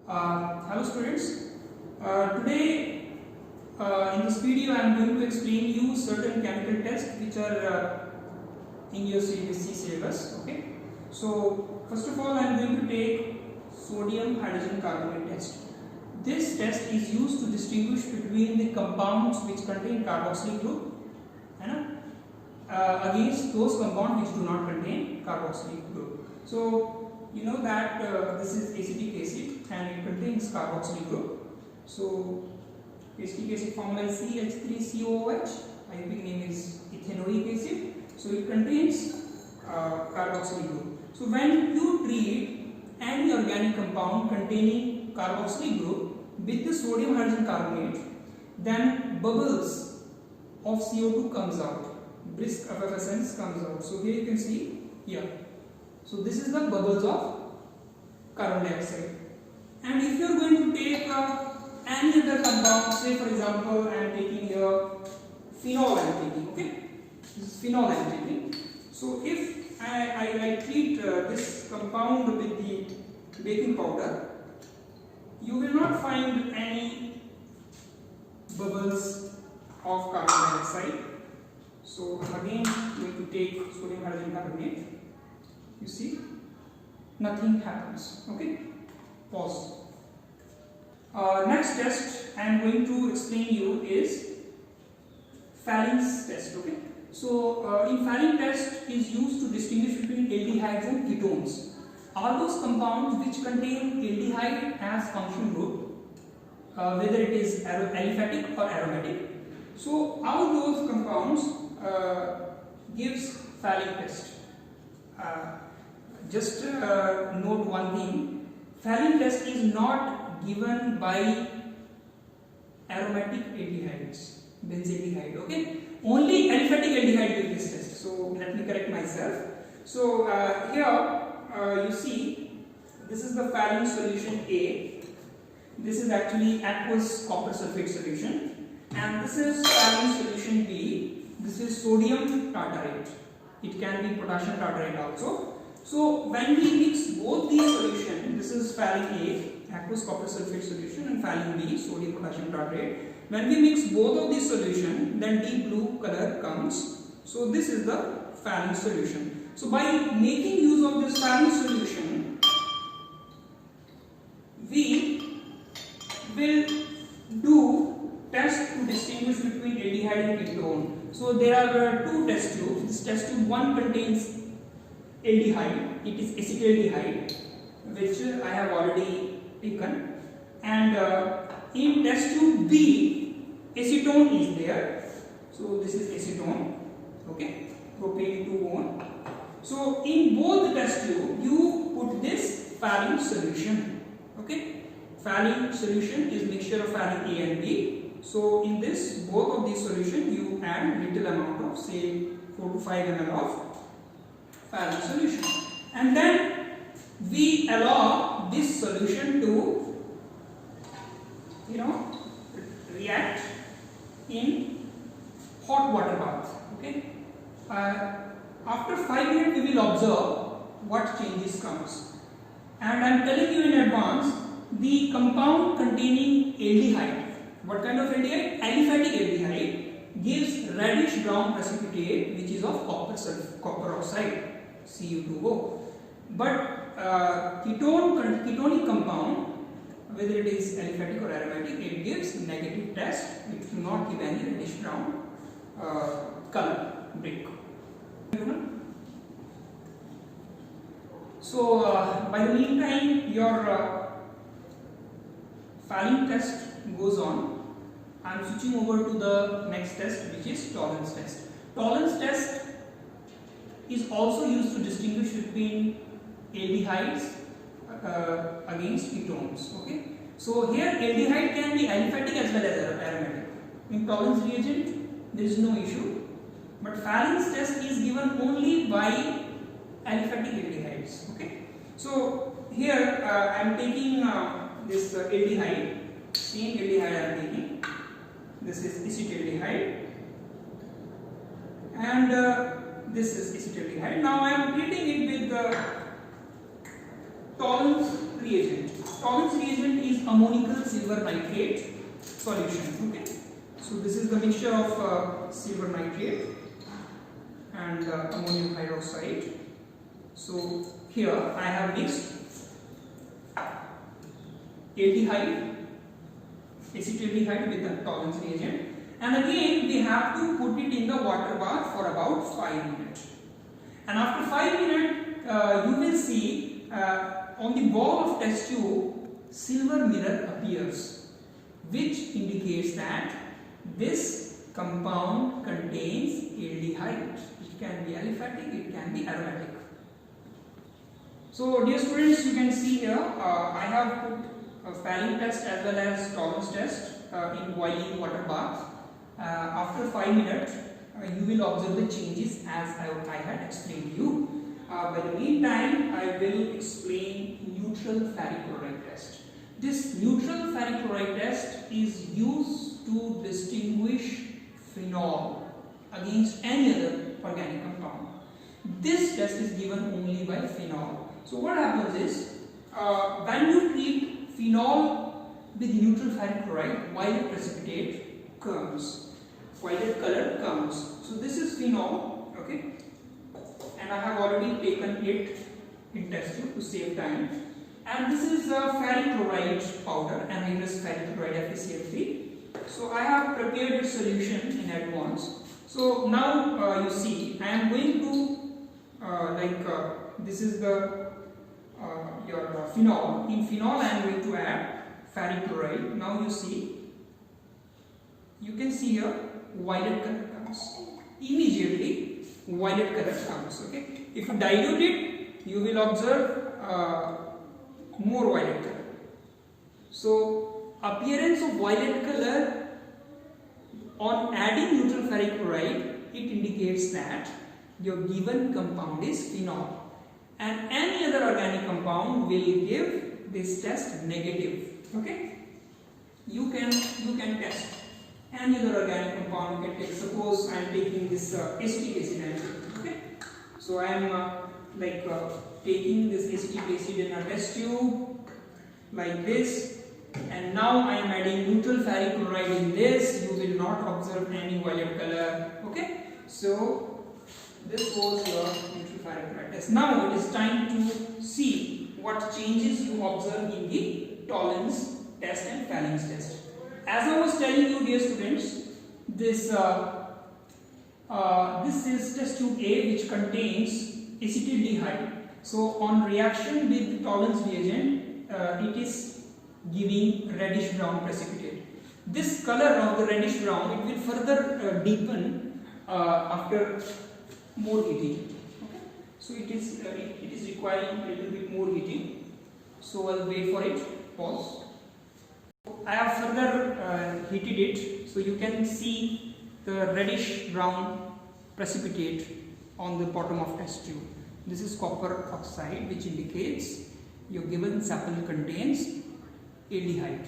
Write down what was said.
Hello students. Today in this video I am going to explain you certain chemical tests which are in your CBSE syllabus. Okay. So first of all I am going to take sodium hydrogen carbonate test. This test is used to distinguish between the compounds which contain carboxylic group against those compounds which do not contain carboxylic group. So you know that this is acetic acid and it contains carboxylic group. So acetic acid formula is CH3COOH. Ionic name is ethanoic acid. So it contains carboxylic group. So when you treat any organic compound containing carboxylic group with the sodium hydrogen carbonate, then bubbles of CO2 comes out. Brisk effervescence comes out. So here you can see here. So this is the bubbles of carbon dioxide. And if you are going to take any other compound, say for example I am taking here phenol, I am taking, okay? This is phenol I am taking. So if I treat this compound with the baking powder, you will not find any bubbles of carbon dioxide. So again we have to take sodium hydrogen carbonate. You see, nothing happens. Okay, pause. Next test I am going to explain you is Pharynx test. Okay, so in Pharynx test is used to distinguish between aldehydes and ketones. All those compounds which contain aldehyde as function group, whether it is aliphatic or aromatic. So all those compounds gives Pharynx test. Just note one thing, Pharynx test is not given by aromatic aldehydes, benzaldehyde, okay? Only aliphatic aldehyde gives this test. So let me correct myself. So here you see, this is the Pharynx solution A. This is actually aqueous copper sulfate solution, and this is Pharynx solution B. This is sodium tartarate. It can be potassium tartarate also. So when we mix both these solutions, this is Pharynx A, aqueous copper sulfate solution, and Pharynx B, sodium potassium tartrate. When we mix both of these solutions, then deep blue color comes. So this is the Pharynx solution. So by making use of this Pharynx solution, we will do test to distinguish between aldehyde and ketone. So there are two test tubes. This test tube 1 contains aldehyde, it is acetaldehyde, which I have already taken, and in test tube B, acetone is there. So this is acetone, okay, propane 2 one. So in both the test tube, you put this Pharynx solution, okay. Pharynx solution is mixture of Pharynx A and B. So in this, both of these solution, you add little amount of, say 4 to 5 ml of Pharynx solution, and then we allow this solution to react in hot water bath. Okay. After 5 minutes we will observe what changes comes, and I am telling you in advance the compound containing aldehyde. What kind of aldehyde? Aliphatic aldehyde gives reddish brown precipitate which is of copper oxide, Cu2O. But ketonic compound, whether it is aliphatic or aromatic, it gives negative test. It do not give any reddish brown color brick. So by the meantime your Pharynx test goes on. I am switching over to the next test, which is tolerance test. Tolerance test is also used to distinguish between aldehydes against ketones. Okay, so here aldehyde can be aliphatic as well as aromatic. In tolerance reagent there is no issue, but Pharynx test is given only by aliphatic aldehydes. Okay, so here I am taking this aldehyde, same aldehyde I am taking. This is acetaldehyde, and this is acetaldehyde. Now I am treating it with the tolerance reagent. Tollens reagent is ammonical silver nitrate solution. Okay, so this is the mixture of silver nitrate and ammonium hydroxide. So here I have mixed aldehyde, acetaldehyde with the Tollens reagent, and again we have to put it in the water bath for about 5 minutes. And after 5 minutes, you will see on the wall of test tube silver mirror appears, which indicates that this compound contains aldehyde. It can be aliphatic, it can be aromatic. So dear students, you can see here I have put a Pharynx test as well as Tollens test in boiling water bath. After 5 minutes, you will observe the changes as I had explained to you. By the meantime, I will explain neutral ferric chloride test. This neutral ferric chloride test is used to distinguish phenol against any other organic compound. This test is given only by phenol. So what happens is, when you treat phenol with neutral ferric chloride, violet precipitate comes, violet color comes. So this is phenol, okay, and I have already taken it in test tube to save time. And this is ferric chloride powder, anhydrous ferric chloride FeCl3. So I have prepared its solution in advance. So now you see, I am going to this is the your phenol. In phenol, I am going to add ferric chloride. Now you see, you can see here violet color comes. Immediately, violet color comes. Okay. If you dilute it, you will observe more violet color. So appearance of violet color on adding neutral ferric chloride, it indicates that your given compound is phenol, and any other organic compound will give this test negative. Okay, you can test any other organic compound. You can take, suppose I am taking this acetic acid. Okay, so I am taking this acetic acid in a test tube like this, and now I am adding neutral ferric chloride in this. You will not observe any violet color. Okay, so this was your neutral ferric chloride test. Now it is time to see what changes you observe in the Tollens test and Pharynx test. As I was telling you, dear students, this is test tube A, which contains acetaldehyde. So on reaction with Tollens reagent, it is giving reddish brown precipitate. This color of the reddish brown, it will further deepen after more heating. Okay, so it is requiring a little bit more heating. So I'll wait for it. Pause. I have further heated it, so you can see the reddish brown precipitate on the bottom of test tube. This is copper oxide, which indicates your given sample contains aldehyde.